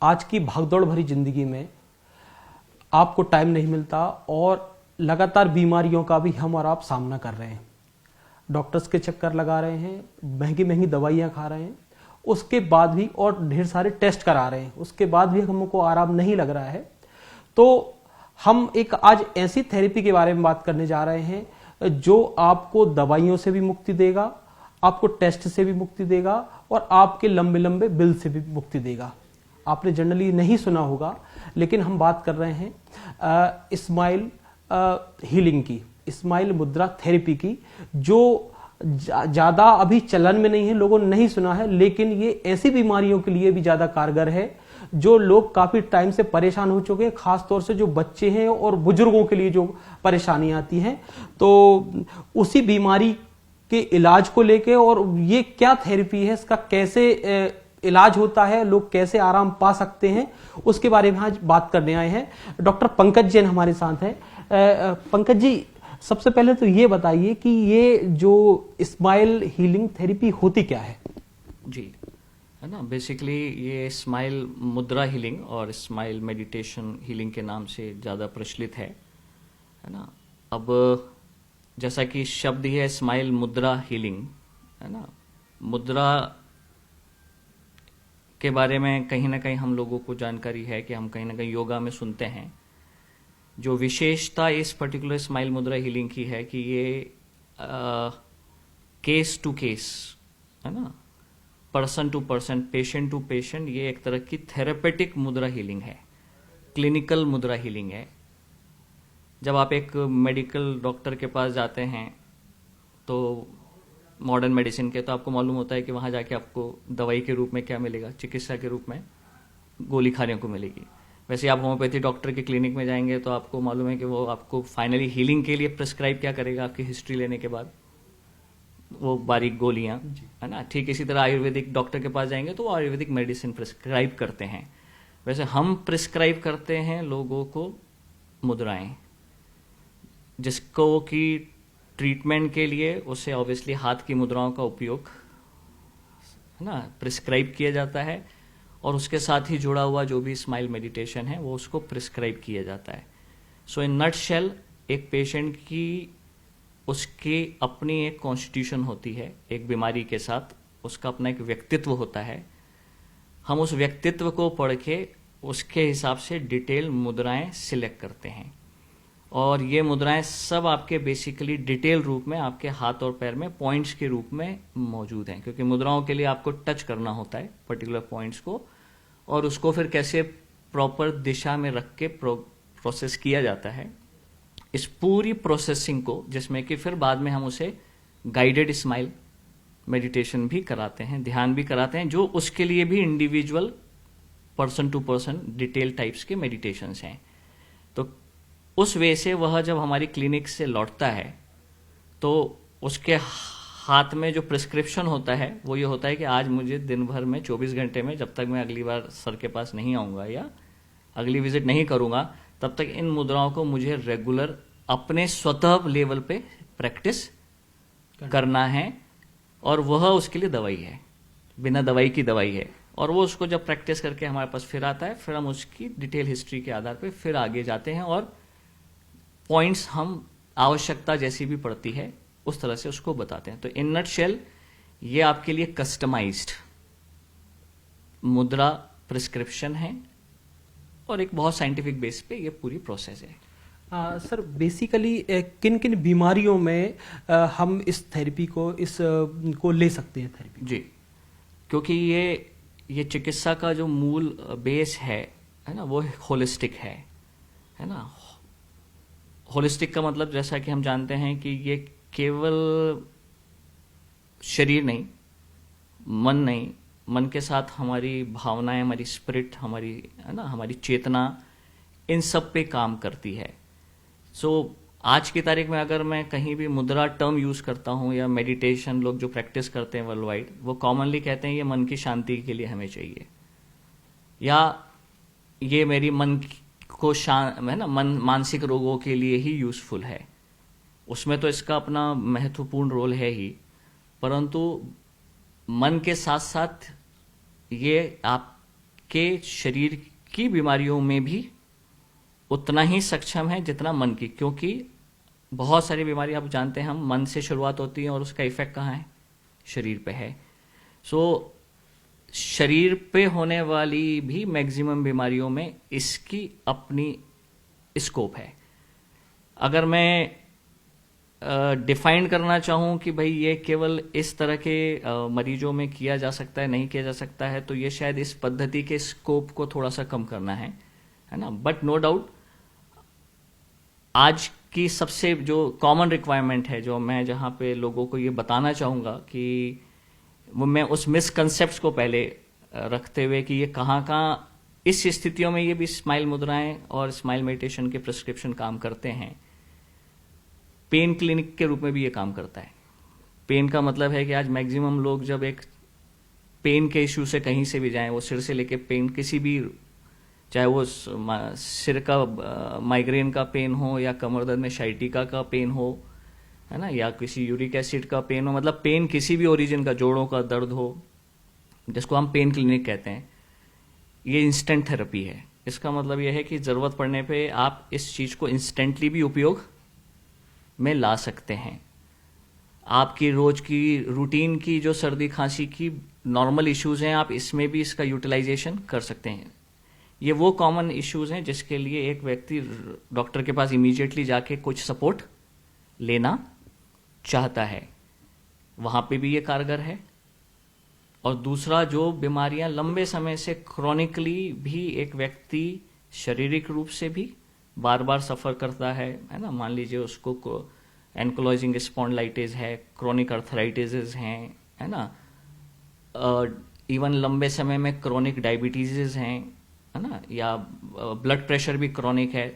आज की भागदौड़ भरी जिंदगी में आपको टाइम नहीं मिलता और लगातार बीमारियों का भी हम और आप सामना कर रहे हैं। डॉक्टर्स के चक्कर लगा रहे हैं, महंगी महंगी दवाइयाँ खा रहे हैं, उसके बाद भी और ढेर सारे टेस्ट करा रहे हैं, उसके बाद भी हमको आराम नहीं लग रहा है। तो हम एक आज ऐसी थेरेपी के बारे में बात करने जा रहे हैं जो आपको दवाइयों से भी मुक्ति देगा, आपको टेस्ट से भी मुक्ति देगा और आपके लंबे लंबे बिल से भी मुक्ति देगा। आपने जनरली नहीं सुना होगा, लेकिन हम बात कर रहे हैं स्माइल हीलिंग की, स्माइल मुद्रा थेरेपी की, जो ज्यादा अभी चलन में नहीं है, लोगों ने नहीं सुना है, लेकिन ये ऐसी बीमारियों के लिए भी ज्यादा कारगर है जो लोग काफी टाइम से परेशान हो चुके हैं, खासतौर से जो बच्चे हैं और बुजुर्गों के लिए जो परेशानी आती है। तो उसी बीमारी के इलाज को लेके और ये क्या थेरेपी है, इसका कैसे इलाज होता है, लोग कैसे आराम पा सकते हैं, उसके बारे में आज बात करने आए हैं। डॉक्टर पंकज जैन हमारे साथ हैं। पंकज जी, सबसे पहले तो ये बताइए कि ये जो स्माइल हीलिंग थेरेपी होती क्या है? जी, है ना, बेसिकली ये स्माइल मुद्रा हीलिंग और स्माइल मेडिटेशन हीलिंग के नाम से ज़्यादा प्रचलित है ना। अब जैसा कि शब्द ही है स्माइल मुद्रा हीलिंग, है ना, मुद्रा के बारे में कहीं ना कहीं हम लोगों को जानकारी है कि हम कहीं ना कहीं योगा में सुनते हैं। जो विशेषता इस पर्टिकुलर स्माइल मुद्रा हीलिंग की है कि ये केस टू केस, है ना, person to person, patient to patient, ये एक तरह की थेरेपेटिक मुद्रा हीलिंग है, क्लिनिकल मुद्रा हीलिंग है। जब आप एक मेडिकल डॉक्टर के पास जाते हैं तो मॉडर्न मेडिसिन के, तो आपको मालूम होता है कि वहाँ जाके आपको दवाई के रूप में क्या मिलेगा, चिकित्सा के रूप में गोली खाने को मिलेगी। वैसे आप होम्योपैथी डॉक्टर के क्लिनिक में जाएंगे तो आपको मालूम है कि वो आपको फाइनली हीलिंग के लिए प्रिस्क्राइब क्या करेगा, आपकी हिस्ट्री लेने के बाद वो बारीक गोलियां, है ना। ठीक इसी तरह आयुर्वेदिक डॉक्टर के पास जाएंगे तो वो आयुर्वेदिक मेडिसिन प्रिस्क्राइब करते हैं। वैसे हम प्रिस्क्राइब करते हैं लोगों को मुद्राएं, जिसको कि ट्रीटमेंट के लिए उसे ऑब्वियसली हाथ की मुद्राओं का उपयोग, है ना, प्रिस्क्राइब किया जाता है और उसके साथ ही जुड़ा हुआ जो भी स्माइल मेडिटेशन है वो उसको प्रिस्क्राइब किया जाता है। सो इन नटशेल एक पेशेंट की उसकी अपनी एक कॉन्स्टिट्यूशन होती है, एक बीमारी के साथ उसका अपना एक व्यक्तित्व होता है। हम उस व्यक्तित्व को पढ़ के उसके हिसाब से डिटेल मुद्राएं सिलेक्ट करते हैं और ये मुद्राएं सब आपके बेसिकली डिटेल रूप में आपके हाथ और पैर में पॉइंट्स के रूप में मौजूद हैं, क्योंकि मुद्राओं के लिए आपको टच करना होता है पर्टिकुलर पॉइंट्स को और उसको फिर कैसे प्रॉपर दिशा में रख के प्रोसेस किया जाता है। इस पूरी प्रोसेसिंग को, जिसमें कि फिर बाद में हम उसे गाइडेड स्माइल मेडिटेशन भी कराते हैं, ध्यान भी कराते हैं, जो उसके लिए भी individual person to person detail types के मेडिटेशंस हैं। तो उस वे से वह जब हमारी क्लिनिक से लौटता है तो उसके हाथ में जो प्रिस्क्रिप्शन होता है वो ये होता है कि आज मुझे दिन भर में 24 घंटे में, जब तक मैं अगली बार सर के पास नहीं आऊँगा या अगली विजिट नहीं करूँगा, तब तक इन मुद्राओं को मुझे रेगुलर अपने स्वतः लेवल पे प्रैक्टिस करना है और वह उसके लिए दवाई है, बिना दवाई की दवाई है। और वो उसको जब प्रैक्टिस करके हमारे पास फिर आता है, फिर हम उसकी डिटेल हिस्ट्री के आधार पे फिर आगे जाते हैं और पॉइंट्स हम आवश्यकता जैसी भी पड़ती है उस तरह से उसको बताते हैं। तो इन नटशेल ये आपके लिए कस्टमाइज्ड मुद्रा प्रिस्क्रिप्शन है और एक बहुत साइंटिफिक बेस पे ये पूरी प्रोसेस है। सर, बेसिकली किन किन बीमारियों में हम इस थेरेपी को को ले सकते हैं थेरेपी? जी, क्योंकि ये चिकित्सा का जो मूल बेस है ना, वो होलिस्टिक है ना। होलिस्टिक का मतलब जैसा कि हम जानते हैं कि ये केवल शरीर नहीं, मन नहीं, मन के साथ हमारी भावनाएं, हमारी स्पिरिट, हमारी, है ना, हमारी चेतना, इन सब पे काम करती है। सो आज की तारीख में अगर मैं कहीं भी मुद्रा टर्म यूज करता हूं या मेडिटेशन लोग जो प्रैक्टिस करते हैं वर्ल्ड वाइड, वो कॉमनली कहते हैं ये मन की शांति के लिए हमें चाहिए, या ये मेरी मन को है ना, मानसिक रोगों के लिए ही यूजफुल है। उसमें तो इसका अपना महत्वपूर्ण रोल है ही, परंतु मन के साथ साथ ये आप के शरीर की बीमारियों में भी उतना ही सक्षम है जितना मन की, क्योंकि बहुत सारी बीमारी आप जानते हैं हम मन से शुरुआत होती है और उसका इफेक्ट कहाँ है, शरीर पे है। सो शरीर पे होने वाली भी मैक्सिमम बीमारियों में इसकी अपनी स्कोप है। अगर मैं डिफाइन करना चाहूँ कि भाई ये केवल इस तरह के मरीजों में किया जा सकता है, नहीं किया जा सकता है, तो ये शायद इस पद्धति के स्कोप को थोड़ा सा कम करना है ना। बट नो डाउट आज की सबसे जो कॉमन रिक्वायरमेंट है, जो मैं जहाँ पे लोगों को ये बताना चाहूँगा कि वो मैं उस मिसकंसेप्ट को पहले रखते हुए कि ये कहाँ इस स्थितियों में ये भी स्माइल मुद्राएं और स्माइल मेडिटेशन के प्रिस्क्रिप्शन काम करते हैं। पेन क्लिनिक के रूप में भी ये काम करता है। पेन का मतलब है कि आज मैक्सिमम लोग जब एक पेन के इश्यू से कहीं से भी जाएं, वो सिर से लेके पेन किसी भी, चाहे वो सिर का माइग्रेन का पेन हो या कमर दर्द में शाइटिका का पेन हो, है ना, या किसी यूरिक एसिड का पेन हो, मतलब पेन किसी भी ओरिजिन का, जोड़ों का दर्द हो, जिसको हम पेन क्लिनिक कहते हैं, ये इंस्टेंट थेरेपी है। इसका मतलब यह है कि जरूरत पड़ने पे आप इस चीज को इंस्टेंटली भी उपयोग में ला सकते हैं। आपकी रोज की रूटीन की जो सर्दी खांसी की नॉर्मल इश्यूज हैं, आप इसमें भी इसका यूटिलाइजेशन कर सकते हैं। ये वो कॉमन इश्यूज हैं जिसके लिए एक व्यक्ति डॉक्टर के पास इमीडिएटली जाके कुछ सपोर्ट लेना चाहता है, वहां पे भी ये कारगर है। और दूसरा, जो बीमारियां लंबे समय से क्रॉनिकली भी एक व्यक्ति शारीरिक रूप से भी बार बार सफर करता है ना, मान लीजिए उसको एंकोलॉजिंग स्पॉन्डिलाइटिस है, क्रोनिक अर्थराइटिस हैं, है ना, इवन लंबे समय में क्रोनिक डायबिटीज हैं, है ना, या ब्लड प्रेशर भी क्रोनिक है।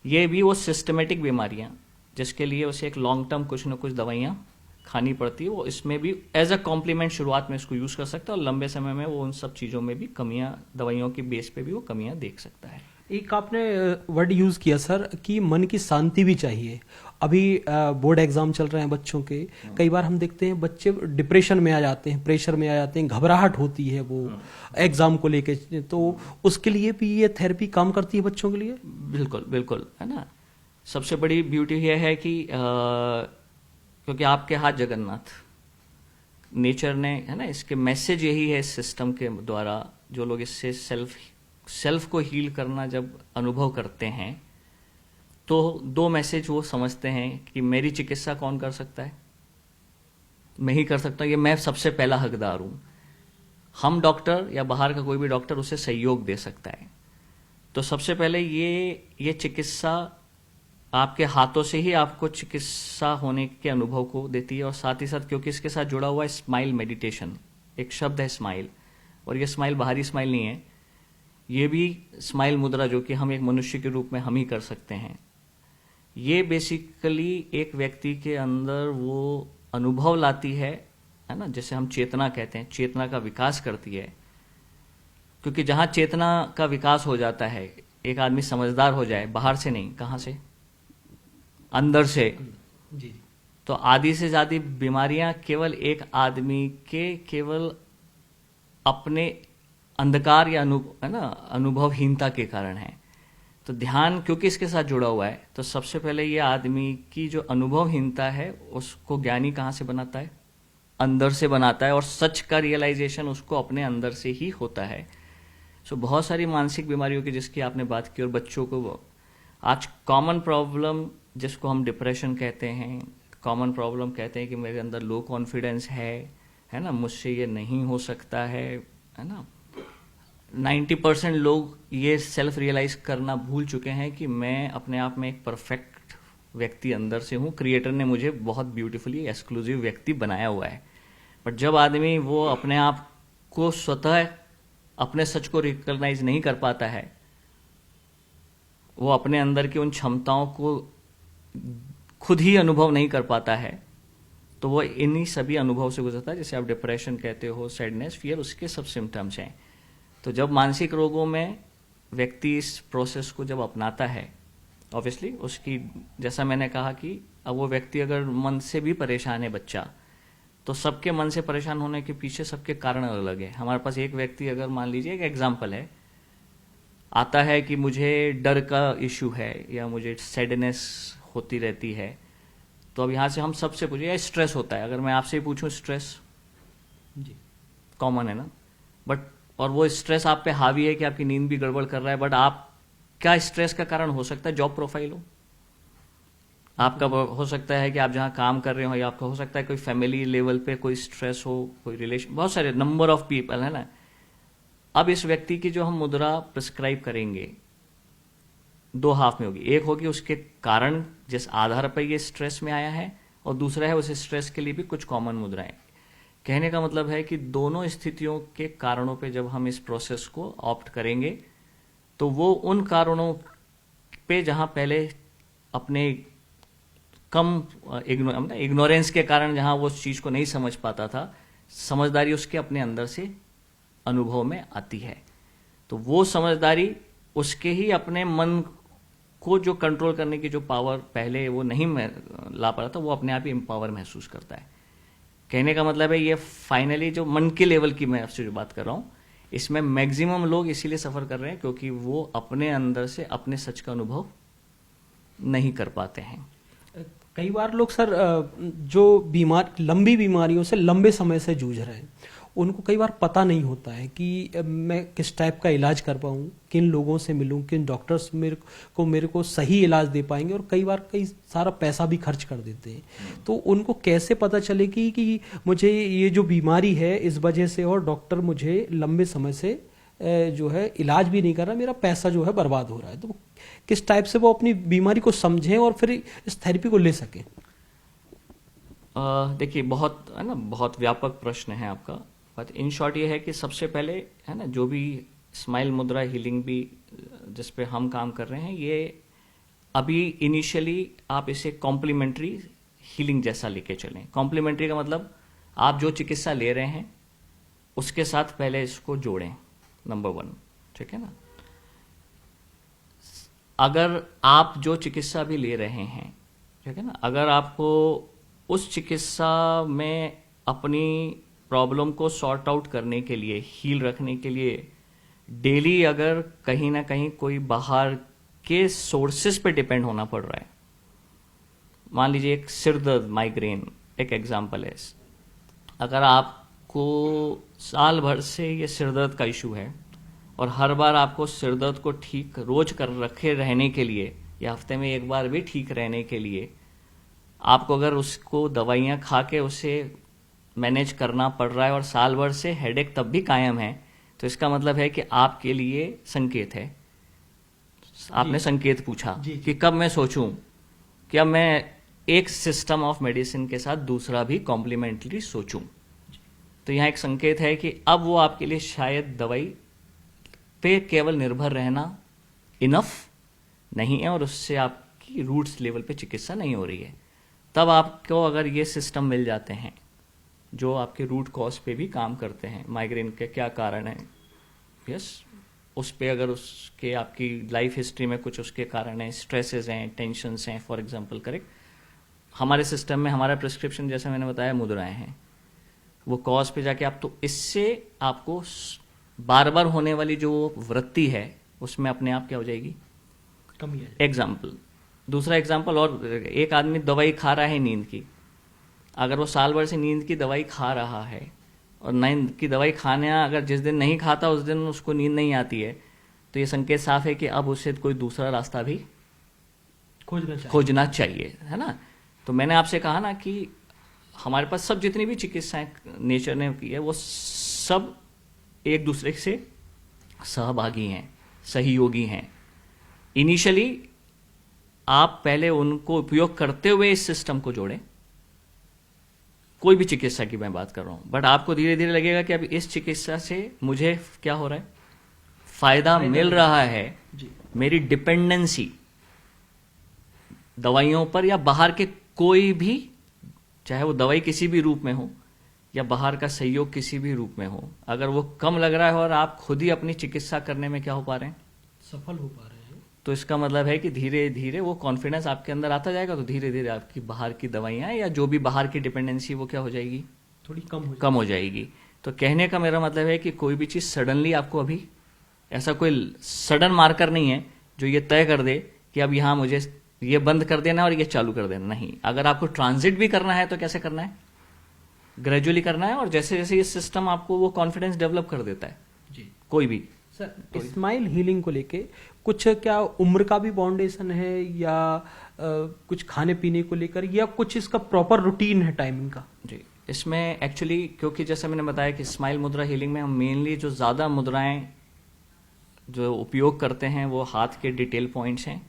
ये भी वो सिस्टमेटिक बीमारियां जिसके लिए उसे एक लॉन्ग टर्म कुछ न कुछ दवाइयां खानी पड़ती है, वो इसमें भी एज अ कॉम्प्लीमेंट शुरुआत में इसको यूज कर सकता है, और लंबे समय में वो उन सब चीजों में भी कमियां, दवाइयों की बेस पे भी वो कमियां देख सकता है। एक आपने वर्ड यूज किया सर कि मन की शांति भी चाहिए। अभी बोर्ड एग्जाम चल रहे हैं बच्चों के, कई बार हम देखते हैं बच्चे डिप्रेशन में आ जाते हैं, प्रेशर में आ जाते हैं, घबराहट होती है वो एग्जाम को लेके, तो उसके लिए भी ये थेरेपी काम करती है बच्चों के लिए? बिल्कुल बिल्कुल, है ना। सबसे बड़ी ब्यूटी यह है कि क्योंकि आपके हाथ जगन्नाथ, नेचर ने, है ना, इसके मैसेज यही है इस सिस्टम के द्वारा, जो लोग इससे सेल्फ को हील करना जब अनुभव करते हैं, तो दो मैसेज वो समझते हैं कि मेरी चिकित्सा कौन कर सकता है, मैं ही कर सकता हूं, ये मैं सबसे पहला हकदार हूं। हम डॉक्टर या बाहर का कोई भी डॉक्टर उसे सहयोग दे सकता है। तो सबसे पहले ये चिकित्सा आपके हाथों से ही आपको चिकित्सा होने के अनुभव को देती है। और साथ ही साथ क्योंकि इसके साथ जुड़ा हुआ है स्माइल मेडिटेशन, एक शब्द है स्माइल, और ये स्माइल बाहरी स्माइल नहीं है, ये भी स्माइल मुद्रा जो कि हम एक मनुष्य के रूप में हम ही कर सकते हैं। ये बेसिकली एक व्यक्ति के अंदर वो अनुभव लाती है ना, जिसे हम चेतना कहते हैं, चेतना का विकास करती है। क्योंकि जहां चेतना का विकास हो जाता है, एक आदमी समझदार हो जाए, बाहर से नहीं, कहां से, अंदर से जी, तो आधी से ज्यादा बीमारियां केवल एक आदमी के केवल अपने अंधकार या अनुभवहीनता के कारण है। तो ध्यान क्योंकि इसके साथ जुड़ा हुआ है, तो सबसे पहले ये आदमी की जो अनुभवहीनता है उसको ज्ञानी कहां से बनाता है, अंदर से बनाता है, और सच का रियलाइजेशन उसको अपने अंदर से ही होता है। सो बहुत सारी मानसिक बीमारियों की जिसकी आपने बात की, और बच्चों को आज कॉमन प्रॉब्लम जिसको हम डिप्रेशन कहते हैं, कॉमन प्रॉब्लम कहते हैं कि मेरे अंदर लो कॉन्फिडेंस है ना, मुझसे ये नहीं हो सकता है ना। 90% लोग ये सेल्फ रियलाइज करना भूल चुके हैं कि मैं अपने आप में एक परफेक्ट व्यक्ति अंदर से हूँ, क्रिएटर ने मुझे बहुत ब्यूटीफुली एक्सक्लूसिव व्यक्ति बनाया हुआ है। बट जब आदमी वो अपने आप को स्वतः अपने सच को रिकॉग्नाइज नहीं कर पाता है, वो अपने अंदर की उन क्षमताओं को खुद ही अनुभव नहीं कर पाता है, तो वो इन्हीं सभी अनुभव से गुजरता है, जैसे आप डिप्रेशन कहते हो, सैडनेस, फियर, उसके सब सिम्टम्स हैं। तो जब मानसिक रोगों में व्यक्ति इस प्रोसेस को जब अपनाता है, ऑब्वियसली उसकी, जैसा मैंने कहा कि अब वो व्यक्ति अगर मन से भी परेशान है बच्चा, तो सबके मन से परेशान होने के पीछे सबके कारण अलग है। हमारे पास एक व्यक्ति, अगर मान लीजिए एक एग्जाम्पल है, आता है कि मुझे डर का इशू है या मुझे सैडनेस होती रहती है, तो अब यहाँ से हम सबसे पूछिए स्ट्रेस होता है, अगर मैं आपसे ही पूछूं स्ट्रेस, जी कॉमन है ना, बट और वो स्ट्रेस आप पे हावी है कि आपकी नींद भी गड़बड़ कर रहा है, बट आप क्या स्ट्रेस का कारण हो सकता है? जॉब प्रोफाइल हो आपका, हो सकता है कि आप जहां काम कर रहे हो, या आपका हो सकता है कोई फैमिली लेवल पे कोई स्ट्रेस हो, कोई रिलेशन, बहुत सारे नंबर ऑफ पीपल है ना। अब इस व्यक्ति की जो हम मुद्रा प्रिस्क्राइब करेंगे दो हाफ में होगी, एक होगी उसके कारण जिस आधार पर ये स्ट्रेस में आया है, और दूसरा है उस स्ट्रेस के लिए भी कुछ कॉमन मुद्राएं। कहने का मतलब है कि दोनों स्थितियों के कारणों पे जब हम इस प्रोसेस को ऑप्ट करेंगे, तो वो उन कारणों पे जहां पहले अपने कम इग्नोरेंस के कारण जहां वो उस चीज को नहीं समझ पाता था, समझदारी उसके अपने अंदर से अनुभव में आती है, तो वो समझदारी उसके ही अपने मन को जो कंट्रोल करने की जो पावर पहले वो नहीं ला पा रहा था, वो अपने आप ही एम्पावर महसूस करता है। कहने का मतलब है ये फाइनली जो मन के लेवल की मैं आपसे जो बात कर रहा हूं, इसमें मैक्सिमम लोग इसीलिए सफर कर रहे हैं क्योंकि वो अपने अंदर से अपने सच का अनुभव नहीं कर पाते हैं। कई बार लोग सर जो लंबी बीमारियों से लंबे समय से जूझ रहे हैं, उनको कई बार पता नहीं होता है कि मैं किस टाइप का इलाज कर पाऊँ, किन लोगों से मिलूँ, किन डॉक्टर्स मेरे को सही इलाज दे पाएंगे, और कई बार कई सारा पैसा भी खर्च कर देते हैं। तो उनको कैसे पता चलेगी कि मुझे ये जो बीमारी है इस वजह से, और डॉक्टर मुझे लंबे समय से जो है इलाज भी नहीं कर रहा, मेरा पैसा जो है बर्बाद हो रहा है। तो किस टाइप से वो अपनी बीमारी को समझें और फिर इस थेरेपी को ले सकें? देखिए, बहुत है ना, बहुत व्यापक प्रश्न है आपका, बट इन शॉर्ट ये है कि सबसे पहले है ना, जो भी स्माइल मुद्रा हीलिंग भी जिस पे हम काम कर रहे हैं, ये अभी इनिशियली आप इसे कॉम्प्लीमेंट्री हीलिंग जैसा लेके चलें। कॉम्प्लीमेंट्री का मतलब आप जो चिकित्सा ले रहे हैं उसके साथ पहले इसको जोड़ें, नंबर 1, ठीक है ना। अगर आप जो चिकित्सा भी ले रहे हैं, ठीक है ना, अगर आपको उस चिकित्सा में अपनी प्रॉब्लम को सॉर्ट आउट करने के लिए, हील रखने के लिए डेली अगर कहीं ना कहीं कोई बाहर के सोर्सेस पे डिपेंड होना पड़ रहा है, मान लीजिए एक सिर दर्द, माइग्रेन एक एग्जांपल है, अगर आपको साल भर से ये सिर दर्द का इशू है और हर बार आपको सिर दर्द को ठीक रोज कर रखे रहने के लिए या हफ्ते में एक बार भी ठीक रहने के लिए आपको अगर उसको दवाइयां खा के उसे मैनेज करना पड़ रहा है और साल भर से हेडेक तब भी कायम है, तो इसका मतलब है कि आपके लिए संकेत है। आपने संकेत पूछा कि कब मैं सोचूं कि अब मैं एक सिस्टम ऑफ मेडिसिन के साथ दूसरा भी कॉम्प्लीमेंट्री सोचूं, तो यहाँ एक संकेत है कि अब वो आपके लिए शायद दवाई पे केवल निर्भर रहना इनफ नहीं है और उससे आपकी रूट्स लेवल पे चिकित्सा नहीं हो रही है। तब आपको अगर ये सिस्टम मिल जाते हैं जो आपके रूट कॉज पे भी काम करते हैं, माइग्रेन के क्या कारण है, यस, उस पे अगर उसके आपकी लाइफ हिस्ट्री में कुछ उसके कारण है, स्ट्रेसेस हैं, टेंशन्स हैं, फॉर एग्जांपल करेक्ट, हमारे सिस्टम में हमारा प्रिस्क्रिप्शन जैसे मैंने बताया मुद्राएं हैं, वो कॉज पे जाके आप, तो इससे आपको बार बार होने वाली जो वृत्ति है उसमें अपने आप क्या हो जाएगी, कमी है। एग्जाम्पल, दूसरा एग्जाम्पल, और एक आदमी दवाई खा रहा है नींद की, अगर वो साल भर से नींद की दवाई खा रहा है और नींद की दवाई खाने अगर जिस दिन नहीं खाता उस दिन उसको नींद नहीं आती है, तो ये संकेत साफ है कि अब उसे कोई दूसरा रास्ता भी खोजना चाहिए, है ना। तो मैंने आपसे कहा ना कि हमारे पास सब जितनी भी चिकित्साएं नेचर ने की है वो सब एक दूसरे से सहभागी हैं, सहयोगी हैं। इनिशियली आप पहले उनको उपयोग करते हुए इस सिस्टम को जोड़ें, कोई भी चिकित्सा की मैं बात कर रहा हूं, बट आपको धीरे धीरे लगेगा कि अब इस चिकित्सा से मुझे क्या हो रहा है, फायदा मिल रहा है जी। मेरी डिपेंडेंसी दवाइयों पर या बाहर के कोई भी, चाहे वो दवाई किसी भी रूप में हो या बाहर का सहयोग किसी भी रूप में हो, अगर वो कम लग रहा है और आप खुद ही अपनी चिकित्सा करने में क्या हो पा रहे हैं, सफल हो पा रहे हैं, तो इसका मतलब है कि धीरे धीरे वो कॉन्फिडेंस आपके अंदर आता जाएगा, तो धीरे धीरे आपकी बाहर की दवाइयां या जो भी बाहर की डिपेंडेंसी वो क्या हो जाएगी, थोड़ी कम हो जाएगी। तो कहने का मेरा मतलब है कि कोई भी चीज़ सडनली आपको अभी ऐसा कोई सडन मार्कर नहीं है जो ये तय कर दे कि अब यहाँ मुझे ये बंद कर देना और ये चालू कर देना, नहीं। अगर आपको ट्रांजिट भी करना है तो कैसे करना है, ग्रेजुअली करना है, और जैसे जैसे ये सिस्टम आपको वो कॉन्फिडेंस डेवलप कर देता है जी। कोई भी। सर स्माइल हीलिंग को लेके कुछ क्या उम्र का भी बाउंडेशन है या कुछ खाने पीने को लेकर, या कुछ इसका प्रॉपर रूटीन है टाइमिंग का? जी, इसमें एक्चुअली क्योंकि जैसे मैंने बताया कि स्माइल मुद्रा हीलिंग में हम मेनली जो ज़्यादा मुद्राएं जो उपयोग करते हैं वो हाथ के डिटेल पॉइंट्स हैं,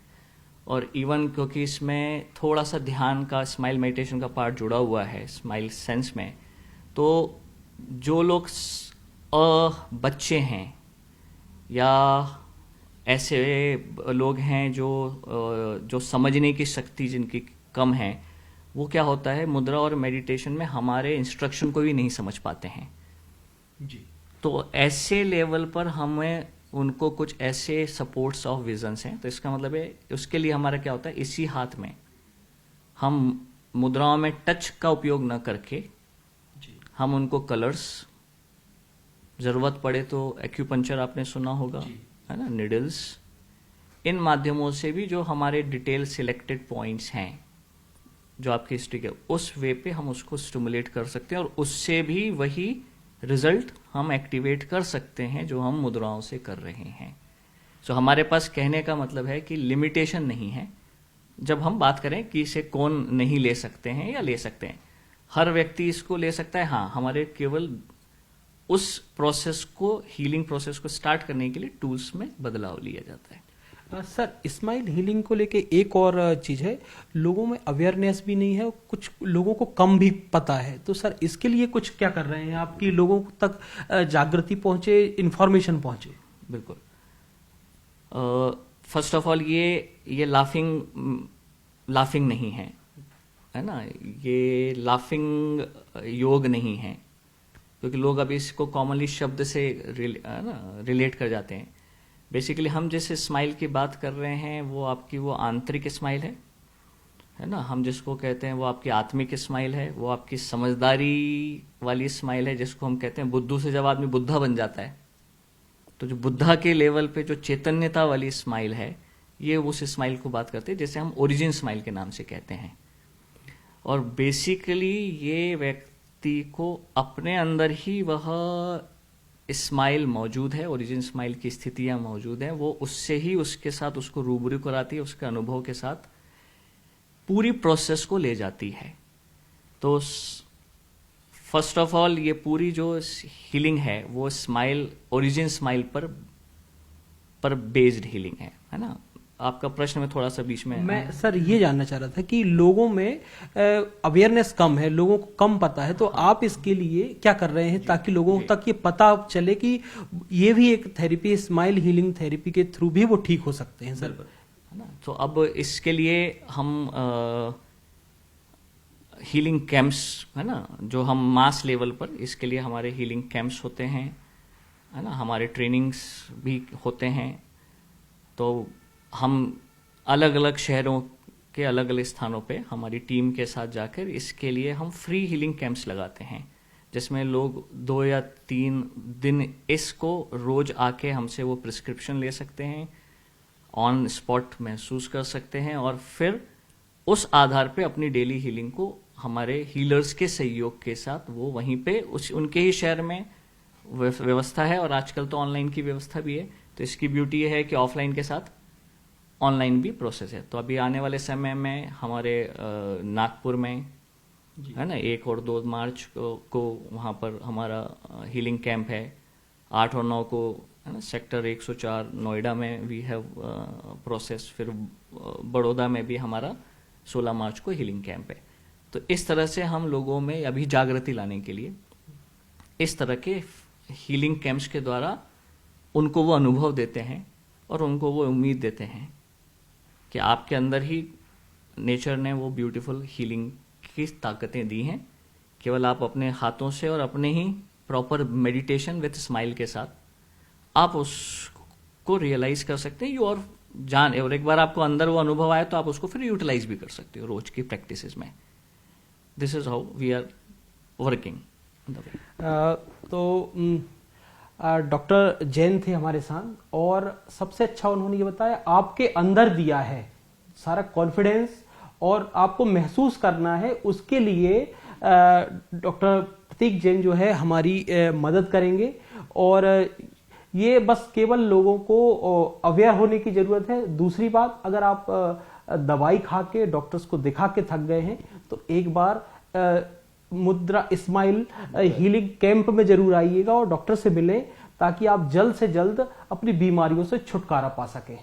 और इवन क्योंकि इसमें थोड़ा सा ध्यान का, स्माइल मेडिटेशन का पार्ट जुड़ा हुआ है स्माइल सेंस में, तो जो लोग बच्चे हैं या ऐसे लोग हैं जो समझने की शक्ति जिनकी कम है, वो क्या होता है मुद्रा और मेडिटेशन में हमारे इंस्ट्रक्शन को भी नहीं समझ पाते हैं जी। तो ऐसे लेवल पर हमें उनको कुछ ऐसे सपोर्ट्स ऑफ विजन्स हैं। तो इसका मतलब है उसके लिए हमारा क्या होता है, इसी हाथ में हम मुद्राओं में टच का उपयोग न करके जी। हम उनको कलर्स, जरूरत पड़े तो एक्यूपंक्चर आपने सुना होगा, है ना, निडल्स, इन माध्यमों से भी जो हमारे डिटेल सिलेक्टेड पॉइंट्स हैं जो आपकी हिस्ट्री के, उस वे पे हम उसको स्टिमुलेट कर सकते हैं और उससे भी वही रिजल्ट हम एक्टिवेट कर सकते हैं जो हम मुद्राओं से कर रहे हैं। सो हमारे पास कहने का मतलब है कि लिमिटेशन नहीं है जब हम बात करें कि इसे कौन नहीं ले सकते हैं या ले सकते हैं, हर व्यक्ति इसको ले सकता है। हाँ, हमारे केवल उस प्रोसेस को, हीलिंग प्रोसेस को स्टार्ट करने के लिए टूल्स में बदलाव लिया जाता है। सर स्माइल हीलिंग को लेके एक और चीज़ है, लोगों में अवेयरनेस भी नहीं है, कुछ लोगों को कम भी पता है, तो सर इसके लिए कुछ क्या कर रहे हैं आप कि लोगों तक जागृति पहुंचे, इंफॉर्मेशन पहुंचे? बिल्कुल। फर्स्ट ऑफ ऑल ये लाफिंग नहीं है, है ना, ये लाफिंग योग नहीं है, क्योंकि लोग अभी इसको कॉमनली शब्द से रिलेट कर जाते हैं। बेसिकली हम जिस स्माइल की बात कर रहे हैं वो आपकी वो आंतरिक स्माइल है ना, हम जिसको कहते हैं वो आपकी आत्मिक स्माइल है, वो आपकी समझदारी वाली स्माइल है, जिसको हम कहते हैं बुद्धू से जब आदमी बुद्धा बन जाता है, तो जो बुद्धा के लेवल पे जो चैतन्यता वाली स्माइल है, ये उस स्माइल को बात करते हैं जिसे हम ओरिजिन स्माइल के नाम से कहते हैं। और बेसिकली ये व्यक्ति को अपने अंदर ही वह स्माइल मौजूद है, ओरिजिन स्माइल की स्थितियां मौजूद हैं, वो उससे ही उसके साथ उसको रूबरू कराती है, उसके अनुभव के साथ पूरी प्रोसेस को ले जाती है। तो फर्स्ट ऑफ ऑल ये पूरी जो हीलिंग है वो स्माइल, ओरिजिन स्माइल पर बेस्ड हीलिंग है ना। आपका प्रश्न में थोड़ा सा बीच में मैं सर ये जानना चाह रहा था कि लोगों में अवेयरनेस कम है, लोगों को कम पता है, तो आप इसके लिए क्या कर रहे हैं ताकि लोगों तक ये पता चले कि ये भी एक थेरेपी, स्माइल हीलिंग थेरेपी के थ्रू भी वो ठीक हो सकते हैं सर, है ना। तो अब इसके लिए हम हीलिंग कैंप्स, है ना, जो हम मास लेवल पर, इसके लिए हमारे हीलिंग कैंप्स होते हैं, है ना, हमारे ट्रेनिंग्स भी होते हैं। तो हम अलग अलग शहरों के अलग अलग स्थानों पे हमारी टीम के साथ जाकर इसके लिए हम फ्री हीलिंग कैंप्स लगाते हैं, जिसमें लोग 2 या 3 दिन इसको रोज आके हमसे वो प्रिस्क्रिप्शन ले सकते हैं, ऑन स्पॉट महसूस कर सकते हैं, और फिर उस आधार पे अपनी डेली हीलिंग को हमारे हीलर्स के सहयोग के साथ वो वहीं पे उनके ही शहर में व्यवस्था है, और आजकल तो ऑनलाइन की व्यवस्था भी है। तो इसकी ब्यूटी ये है कि ऑफलाइन के साथ ऑनलाइन भी प्रोसेस है। तो अभी आने वाले समय में हमारे नागपुर में, है ना, 1 और 2 मार्च को वहाँ पर हमारा हीलिंग कैंप है। 8 और 9 को, है ना, सेक्टर 104 नोएडा में वी हैव प्रोसेस। फिर बड़ौदा में भी हमारा 16 मार्च को हीलिंग कैंप है। तो इस तरह से हम लोगों में अभी जागृति लाने के लिए इस तरह के हीलिंग कैंप्स के द्वारा उनको वो अनुभव देते हैं और उनको वो उम्मीद देते हैं कि आपके अंदर ही नेचर ने वो ब्यूटीफुल हीलिंग की ताकतें दी हैं। केवल आप अपने हाथों से और अपने ही प्रॉपर मेडिटेशन विथ स्माइल के साथ आप उसको रियलाइज कर सकते हैं और और एक बार आपको अंदर वो अनुभव आए तो आप उसको फिर यूटिलाइज भी कर सकते हो रोज की प्रैक्टिसेस में। This is how we are working. तो डॉक्टर जैन थे हमारे साथ और सबसे अच्छा उन्होंने ये बताया आपके अंदर दिया है सारा कॉन्फिडेंस और आपको महसूस करना है, उसके लिए डॉक्टर प्रतीक जैन जो है हमारी मदद करेंगे। और ये बस केवल लोगों को अवेयर होने की जरूरत है। दूसरी बात, अगर आप दवाई खा के डॉक्टर्स को दिखा के थक गए हैं तो एक बार मुद्रा स्माइल हीलिंग कैंप में जरूर आइएगा और डॉक्टर से मिलें ताकि आप जल्द से जल्द अपनी बीमारियों से छुटकारा पा सकें।